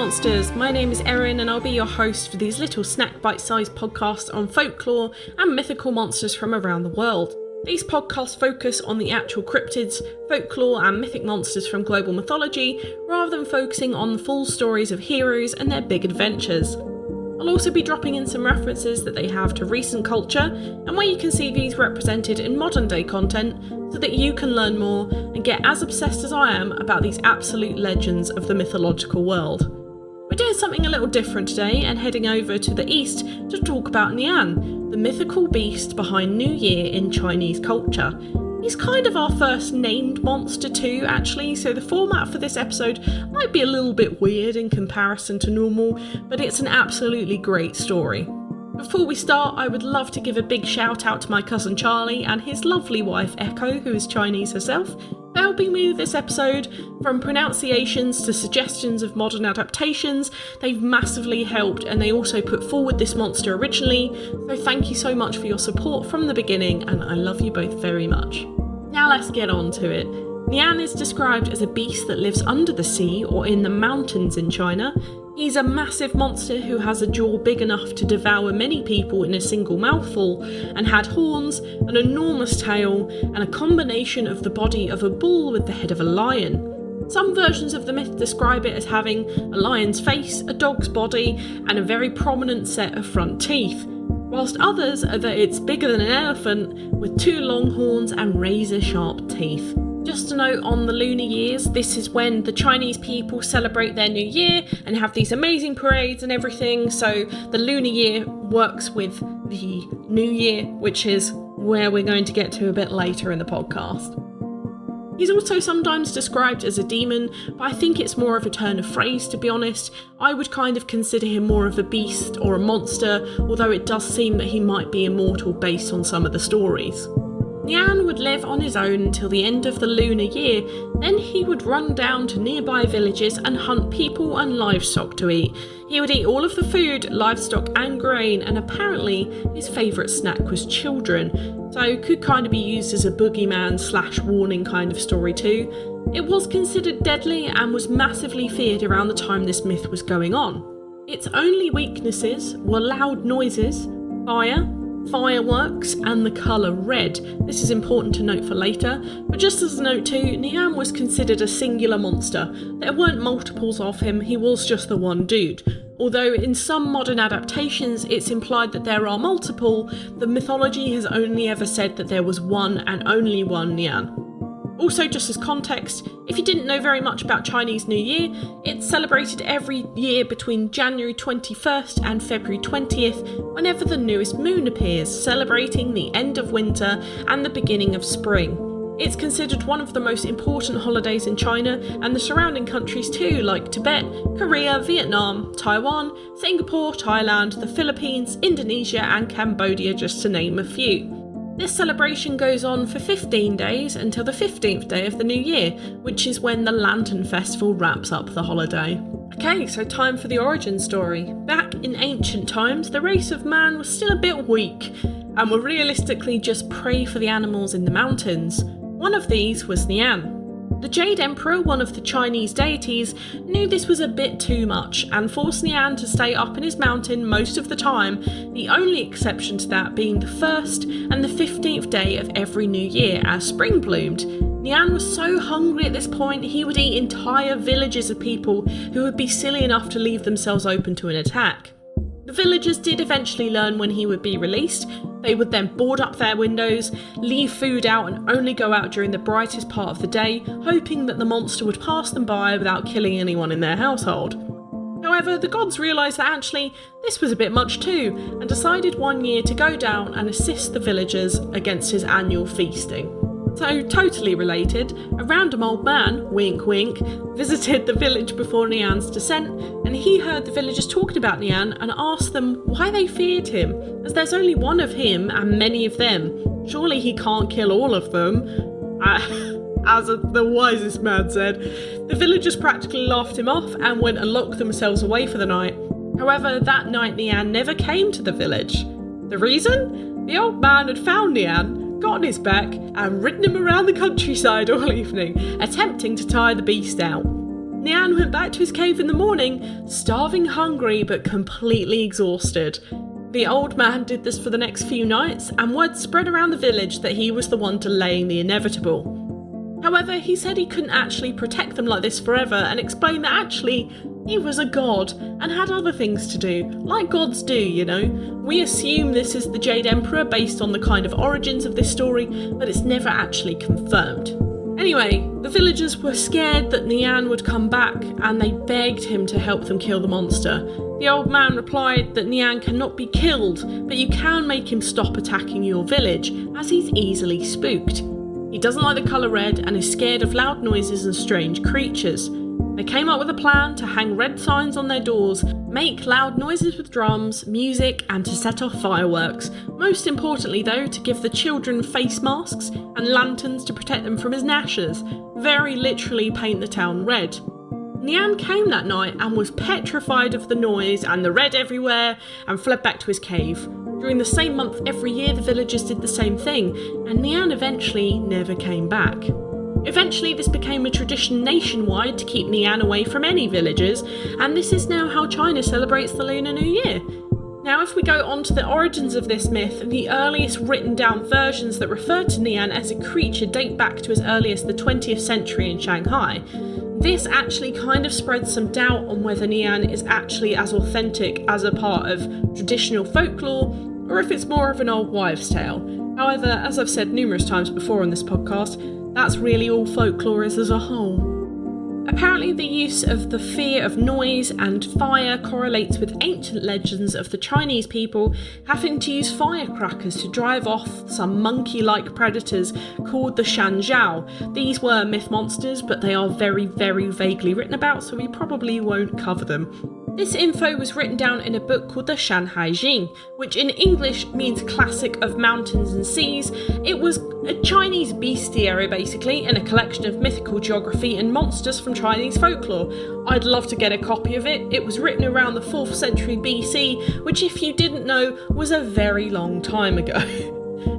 monsters, my name is Erin and I'll be your host for these little snack bite-sized podcasts on folklore and mythical monsters from around the world. These podcasts focus on the actual cryptids, folklore and mythic monsters from global mythology, rather than focusing on the full stories of heroes and their big adventures. I'll also be dropping in some references that they have to recent culture and where you can see these represented in modern day content so that you can learn more and get as obsessed as I am about these absolute legends of the mythological world. We're doing something a little different today and heading over to the east to talk about Nyan, the mythical beast behind New Year in Chinese culture. He's kind of our first named monster too, actually, so the format for this episode might be a little bit weird in comparison to normal, but it's an absolutely great story. Before we start, I would love to give a big shout out to my cousin Charlie and his lovely wife Echo, who is Chinese herself, for helping me with this episode. From pronunciations to suggestions of modern adaptations, they've massively helped, and they also put forward this monster originally, so thank you so much for your support from the beginning, and I love you both very much. Now let's get on to it. Nian is described as a beast that lives under the sea or in the mountains in China. He's a massive monster who has a jaw big enough to devour many people in a single mouthful, and had horns, an enormous tail, and a combination of the body of a bull with the head of a lion. Some versions of the myth describe it as having a lion's face, a dog's body, and a very prominent set of front teeth, whilst others are that it's bigger than an elephant with two long horns and razor-sharp teeth. Just a note on the lunar years, this is when the Chinese people celebrate their new year and have these amazing parades and everything, so the lunar year works with the new year, which is where we're going to get to a bit later in the podcast. He's also sometimes described as a demon, but I think it's more of a turn of phrase, to be honest. I would kind of consider him more of a beast or a monster, although it does seem that he might be immortal based on some of the stories. Nyan would live on his own until the end of the lunar year, then he would run down to nearby villages and hunt people and livestock to eat. He would eat all of the food, livestock and grain, and apparently his favourite snack was children, so could kind of be used as a boogeyman / warning kind of story too. It was considered deadly and was massively feared around the time this myth was going on. Its only weaknesses were loud noises, fire, fireworks, and the colour red. This is important to note for later, but just as a note too, Nian was considered a singular monster. There weren't multiples of him, he was just the one dude. Although in some modern adaptations it's implied that there are multiple, the mythology has only ever said that there was one and only one Nyan. Also, just as context, if you didn't know very much about Chinese New Year, it's celebrated every year between January 21st and February 20th, whenever the newest moon appears, celebrating the end of winter and the beginning of spring. It's considered one of the most important holidays in China and the surrounding countries too, like Tibet, Korea, Vietnam, Taiwan, Singapore, Thailand, the Philippines, Indonesia and Cambodia, just to name a few. This celebration goes on for 15 days until the 15th day of the new year, which is when the Lantern Festival wraps up the holiday. Okay, so time for the origin story. Back in ancient times, the race of man was still a bit weak and were realistically just prey for the animals in the mountains. One of these was Nian. The Jade Emperor, one of the Chinese deities, knew this was a bit too much and forced Nyan to stay up in his mountain most of the time, the only exception to that being the 1st and the 15th day of every new year as spring bloomed. Nyan was so hungry at this point he would eat entire villages of people who would be silly enough to leave themselves open to an attack. The villagers did eventually learn when he would be released. They would then board up their windows, leave food out and only go out during the brightest part of the day, hoping that the monster would pass them by without killing anyone in their household. However, the gods realised that actually this was a bit much too, and decided one year to go down and assist the villagers against his annual feasting. So, totally related, a random old man, wink wink, visited the village before Nyan's descent, and he heard the villagers talking about Nyan and asked them why they feared him, as there's only one of him and many of them. Surely he can't kill all of them. As the wisest man said. The villagers practically laughed him off and went and locked themselves away for the night. However, that night Nyan never came to the village. The reason? The old man had found Nyan, got on his back and ridden him around the countryside all evening, attempting to tire the beast out. Nian went back to his cave in the morning, starving hungry but completely exhausted. The old man did this for the next few nights, and word spread around the village that he was the one delaying the inevitable. However, he said he couldn't actually protect them like this forever, and explained that actually he was a god and had other things to do, like gods do, you know. We assume this is the Jade Emperor based on the kind of origins of this story, but it's never actually confirmed. Anyway, the villagers were scared that Nian would come back, and they begged him to help them kill the monster. The old man replied that Nian cannot be killed, but you can make him stop attacking your village, as he's easily spooked. He doesn't like the colour red and is scared of loud noises and strange creatures. They came up with a plan to hang red signs on their doors, make loud noises with drums, music, and to set off fireworks. Most importantly though, to give the children face masks and lanterns to protect them from his gnashers. Very literally paint the town red. Nian came that night and was petrified of the noise and the red everywhere and fled back to his cave. During the same month every year the villagers did the same thing, and Nian eventually never came back. Eventually this became a tradition nationwide to keep Nian away from any villagers, and this is now how China celebrates the Lunar New Year. Now if we go on to the origins of this myth, the earliest written down versions that refer to Nian as a creature date back to as early as the 20th century in Shanghai. This actually kind of spreads some doubt on whether Nian is actually as authentic as a part of traditional folklore, or if it's more of an old wives' tale. However, as I've said numerous times before on this podcast, that's really all folklore is as a whole. Apparently the use of the fear of noise and fire correlates with ancient legends of the Chinese people having to use firecrackers to drive off some monkey-like predators called the Shanzhao. These were myth monsters, but they are very, very vaguely written about, so we probably won't cover them. This info was written down in a book called the Shanghai Jing, which in English means classic of mountains and seas. It was a Chinese bestiary basically, and a collection of mythical geography and monsters from Chinese folklore. I'd love to get a copy of it. It was written around the 4th century BC, which if you didn't know was a very long time ago.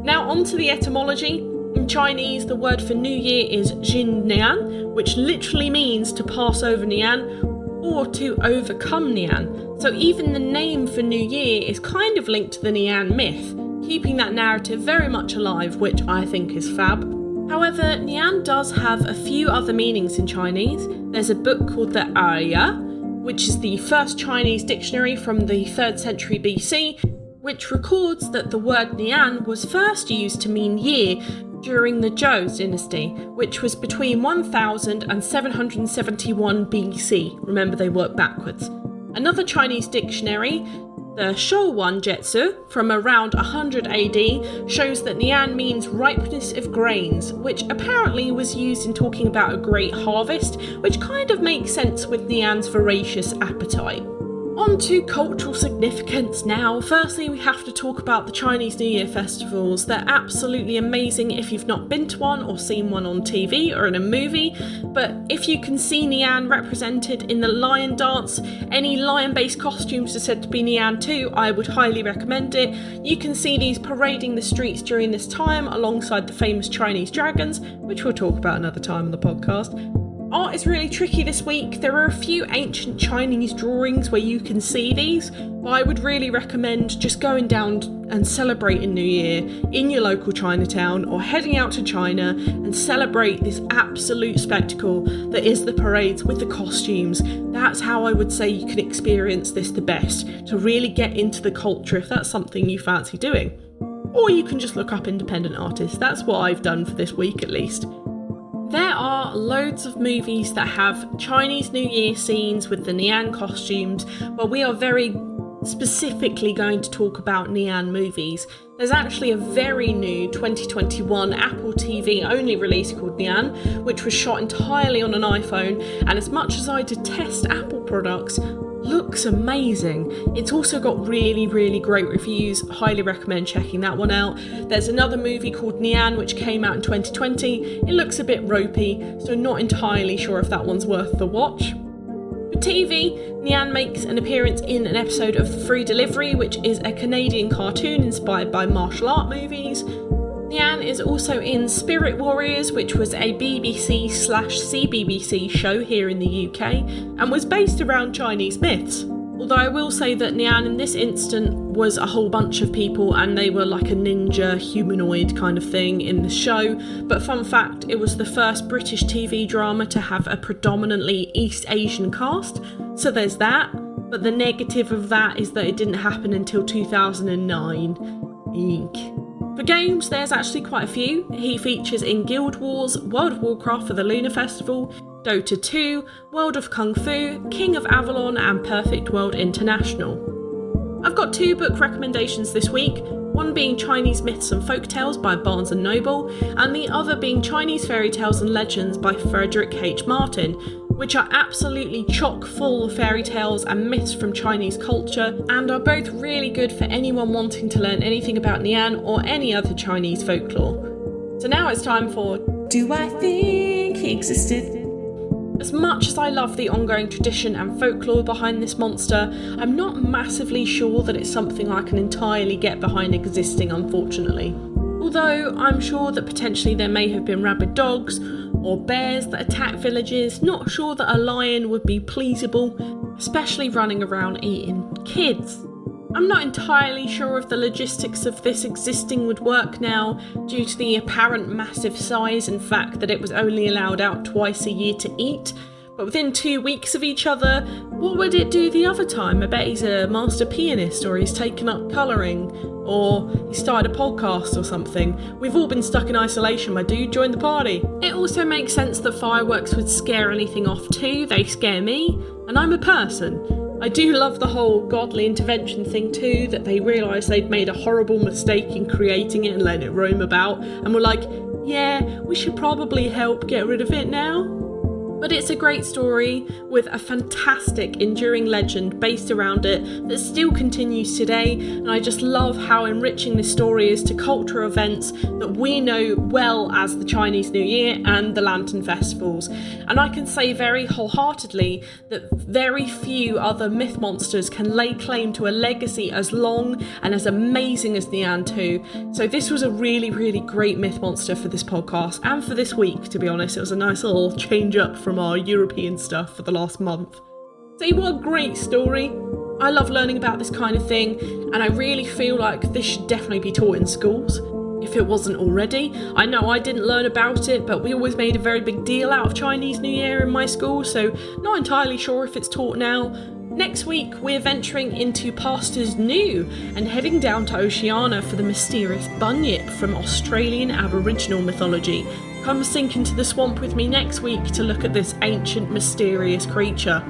Now on to the etymology. In Chinese, the word for New Year is Jin Nian, which literally means to pass over Nian, or to overcome Nian. So even the name for New Year is kind of linked to the Nian myth, keeping that narrative very much alive, which I think is fab. However, Nian does have a few other meanings in Chinese. There's a book called the Arya, which is the first Chinese dictionary from the 3rd century BC, which records that the word Nian was first used to mean year during the Zhou dynasty, which was between 1000 and 771 BC. Remember, they work backwards. Another Chinese dictionary, the Shouwan Jetsu, from around 100 AD, shows that Nian means ripeness of grains, which apparently was used in talking about a great harvest, which kind of makes sense with Nian's voracious appetite. On to cultural significance now. Firstly, we have to talk about the Chinese New Year festivals. They're absolutely amazing if you've not been to one or seen one on TV or in a movie, but if you can see Nian represented in the lion dance, any lion-based costumes are said to be Nian too, I would highly recommend it. You can see these parading the streets during this time alongside the famous Chinese dragons, which we'll talk about another time on the podcast. Art is really tricky this week. There are a few ancient Chinese drawings where you can see these, but I would really recommend just going down and celebrating New Year in your local Chinatown or heading out to China and celebrate this absolute spectacle that is the parades with the costumes. That's how I would say you can experience this the best, to really get into the culture if that's something you fancy doing. Or you can just look up independent artists. That's what I've done for this week at least. There are loads of movies that have Chinese New Year scenes with the Nian costumes, but we are very specifically going to talk about Nian movies. There's actually a very new 2021 Apple TV only release called Nyan, which was shot entirely on an iPhone, and as much as I detest Apple products, looks amazing. It's also got really, really great reviews. Highly recommend checking that one out. There's another movie called Nian which came out in 2020. It looks a bit ropey, so not entirely sure if that one's worth the watch. For TV, Nian makes an appearance in an episode of Free Delivery, which is a Canadian cartoon inspired by martial art movies. Nian is also in Spirit Warriors, which was a BBC/CBBC show here in the UK and was based around Chinese myths. Although I will say that Nian in this instant was a whole bunch of people and they were like a ninja humanoid kind of thing in the show. But fun fact, it was the first British TV drama to have a predominantly East Asian cast. So there's that. But the negative of that is that it didn't happen until 2009. Eek. For games, there's actually quite a few. He features in Guild Wars, World of Warcraft for the Lunar Festival, Dota 2, World of Kung Fu, King of Avalon and Perfect World International. I've got 2 book recommendations this week, one being Chinese Myths and Folktales by Barnes & Noble, and the other being Chinese Fairy Tales and Legends by Frederick H. Martin, which are absolutely chock full of fairy tales and myths from Chinese culture, and are both really good for anyone wanting to learn anything about Nian or any other Chinese folklore. So now it's time for Do I Think He Existed? As much as I love the ongoing tradition and folklore behind this monster, I'm not massively sure that it's something I can entirely get behind existing, unfortunately. Although I'm sure that potentially there may have been rabid dogs or bears that attack villages, not sure that a lion would be pleasable, especially running around eating kids. I'm not entirely sure if the logistics of this existing would work now, due to the apparent massive size and fact that it was only allowed out twice a year to eat. But within 2 weeks of each other, what would it do the other time? I bet he's a master pianist, or he's taken up colouring, or he started a podcast or something. We've all been stuck in isolation, my dude, join the party. It also makes sense that fireworks would scare anything off too. They scare me, and I'm a person. I do love the whole godly intervention thing too, that they realised they'd made a horrible mistake in creating it and letting it roam about, and were like, yeah, we should probably help get rid of it now. But it's a great story with a fantastic enduring legend based around it that still continues today, and I just love how enriching this story is to cultural events that we know well as the Chinese New Year and the Lantern Festivals. And I can say very wholeheartedly that very few other myth monsters can lay claim to a legacy as long and as amazing as Nian 2. So this was a really, really great myth monster for this podcast and for this week, to be honest. It was a nice little change up from our European stuff for the last month. See, what a great story. I love learning about this kind of thing, and I really feel like this should definitely be taught in schools, if it wasn't already. I know I didn't learn about it, but we always made a very big deal out of Chinese New Year in my school, so not entirely sure if it's taught now. Next week, we're venturing into Pastors New and heading down to Oceania for the mysterious bunyip from Australian Aboriginal mythology. Come sink into the swamp with me next week to look at this ancient, mysterious creature.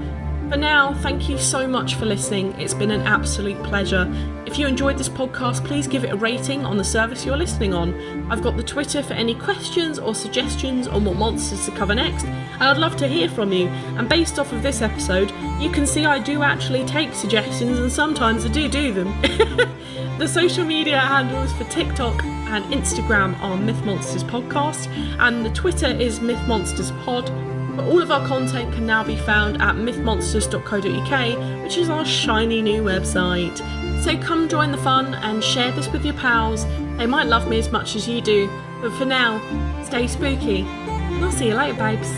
For now, thank you so much for listening. It's been an absolute pleasure. If you enjoyed this podcast, please give it a rating on the service you're listening on. I've got the Twitter for any questions or suggestions on what monsters to cover next, and I'd love to hear from you. And based off of this episode, you can see I do actually take suggestions, and sometimes I do them. The social media handles for TikTok and Instagram are Myth Monsters Podcast, and the Twitter is Myth Monsters Pod. But all of our content can now be found at mythmonsters.co.uk, which is our shiny new website. So come join the fun and share this with your pals. They might love me as much as you do. But for now, stay spooky. And I'll see you later, babes.